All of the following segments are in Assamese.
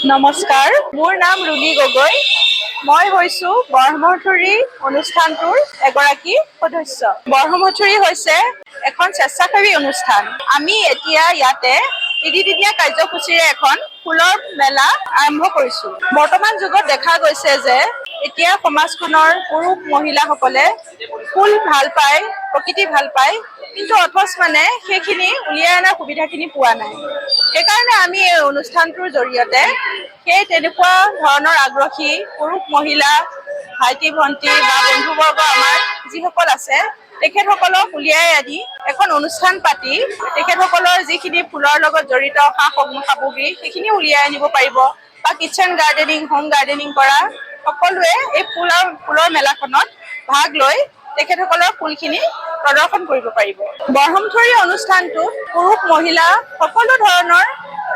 নমস্কাৰ, মোৰ নাম ৰুলি গগৈ। মই হৈছো বৰহমথুৰি অনুষ্ঠানটোৰ এগৰাকী সদস্য। বৰহমথুৰি হৈছে এখন স্বেচ্ছাসেৱী অনুষ্ঠান। আমি এতিয়া ইয়াতে তিনিদিনীয়া কাৰ্যসূচীৰে এখন ফুলৰ মেলা আৰম্ভ কৰিছো। বৰ্তমান যুগত দেখা গৈছে যে এতিয়া সমাজখনৰ পুৰুষ মহিলাসকলে ফুল ভাল পায়, প্ৰকৃতি ভাল পায়, কিন্তু অথচ সেইখিনি উলিয়াই অনাৰ সুবিধাখিনি পোৱা নাই। সেইকাৰণে আমি এই অনুষ্ঠানটোৰ জৰিয়তে সেই তেনেকুৱা ধৰণৰ আগ্ৰহী পুৰুষ মহিলা ভাইটি ভন্টি বা বন্ধুবৰ্গ আমাৰ যিসকল আছে তেখেতসকলক উলিয়াই আনি এখন অনুষ্ঠান পাতি তেখেতসকলৰ যিখিনি ফুলৰ লগত জড়িত সামগ্ৰী সেইখিনি উলিয়াই আনিব পাৰিব বা কিচেন গাৰ্ডেনিং, হোম গাৰ্ডেনিং কৰা সকলোৱে এই ফুলৰ মেলাখনত ভাগ লৈ তেখেতসকলৰ ফুলখিনি প্ৰদৰ্শন কৰিব পাৰিব। বৰহমথুৰি অনুষ্ঠানটোত পুৰুষ মহিলা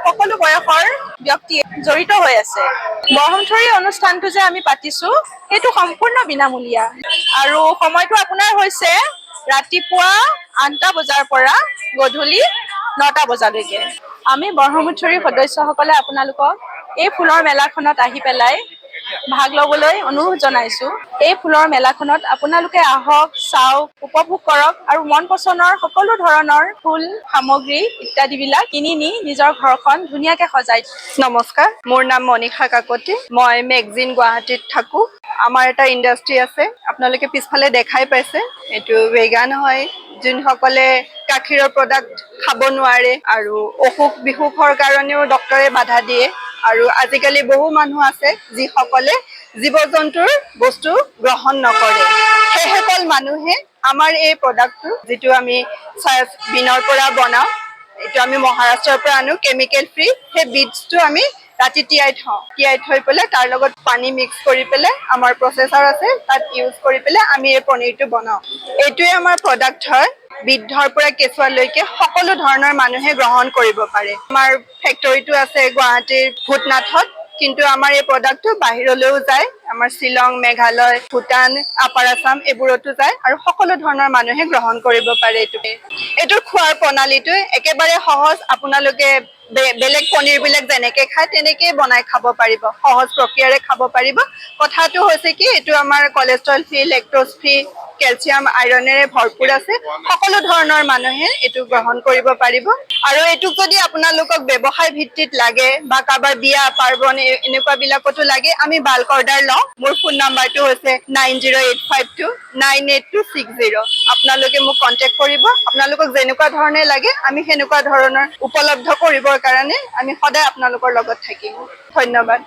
সকলো বয়সৰ ব্যক্তিয়ে জড়িত হৈ আছে। বৰহমথুৰি অনুষ্ঠানটো যে আমি পাতিছো সেইটো সম্পূৰ্ণ বিনামূলীয়া আৰু সময়টো আপোনাৰ হৈছে ৰাতিপুৱা ৮টা বজাৰ পৰা গধূলি ৯টা বজালৈকে। আমি বৰহমথুৰিৰ সদস্যসকলে আপোনালোকক এই ফুলৰ মেলাখনত আহি পেলাই ভাগ ল'বলৈ অনুৰোধ জনাইছো। এই ফুলৰ মেলাখনত আপোনালোকে আহক, চাওক, উপভোগ কৰক আৰু মন পছন্দৰ সকলো ধৰণৰ ফুল সামগ্ৰী ইত্যাদিবিলাক কিনি নি নিজৰ ঘৰখন ধুনীয়াকে সজাই। নমস্কাৰ, মোৰ নাম মনিষা কাকতি। মই মেগজিন গুৱাহাটীত থাকো। আমাৰ এটা ইণ্ডাষ্ট্ৰি আছে, আপোনালোকে পিছফালে দেখাই পাইছে। এইটো ভেগান হয়, যোনসকলে গাখীৰৰ প্ৰডাক্ট খাব নোৱাৰে আৰু অসুখ বিসুখৰ কাৰণেও ডক্তৰে বাধা দিয়ে। আৰু আজিকালি বহু মানুহ আছে যিসকলে জীৱ-জন্তুৰ বস্তু গ্ৰহণ নকৰে। সেইসকল মানুহে আমাৰ এই প্ৰডাক্টটো, যিটো আমি চয়াবিনৰ পৰা বনাওঁ, এইটো আমি মহাৰাষ্ট্ৰৰ পৰা আনো, কেমিকেল ফ্ৰী। সেই বীজটো আমি ৰাতি তিয়াই থৈ পেলাই তাৰ লগত পানী মিক্স কৰি পেলাই আমাৰ প্ৰচেছৰ আছে, তাত ইউজ কৰি পেলাই আমি এই পনীৰটো বনাওঁ। এইটোৱে আমাৰ প্ৰডাক্ট হয়। বৃদ্ধৰ পৰা কেঁচুৱালৈকে সকলো ধৰণৰ মানুহে গ্ৰহণ কৰিব পাৰে। আমাৰ ফেক্টৰীটো আছে গুৱাহাটীৰ ভূতনাথত, কিন্তু আমাৰ এই প্ৰডাক্টটো বাহিৰলৈও যায়। আমাৰ শ্বিলং, মেঘালয়, ভূটান, আপাৰ আছাম এইবোৰতো যায় আৰু সকলো ধৰণৰ মানুহে গ্ৰহণ কৰিব পাৰে। এইটোৰ খোৱাৰ প্ৰণালীটো একেবাৰে সহজ। আপোনালোকে বেলেগ পনীৰবিলাক যেনেকে খায় তেনেকেই বনাই খাব পাৰিব, সহজ প্ৰক্ৰিয়াৰে খাব পাৰিব। কথাটো হৈছে কি, এইটো আমাৰ cholesterol free, lactose free, calcium আইৰণেৰে ভৰপূৰ আছে। সকলো ধৰণৰ মানুহে এইটো গ্ৰহণ কৰিব পাৰিব। আৰু এইটোক যদি আপোনালোকক ব্যৱসায় ভিত্তিত লাগে বা কাৰোবাৰ বিয়া পাৰ্বণ এনেকুৱা বিলাকতো লাগে, আমি বাল্ক অৰ্ডাৰ লওঁ। মোৰ ফোন নাম্বাৰটো হৈছে 9085298260। আপোনালোকে মোক কণ্টেক্ট কৰিব। আপোনালোকক যেনেকুৱা ধৰণে লাগে আমি সেনেকুৱা ধৰণৰ উপলব্ধ কৰিবৰ কাৰণে আমি সদায় আপোনালোকৰ লগত থাকিম। ধন্যবাদ।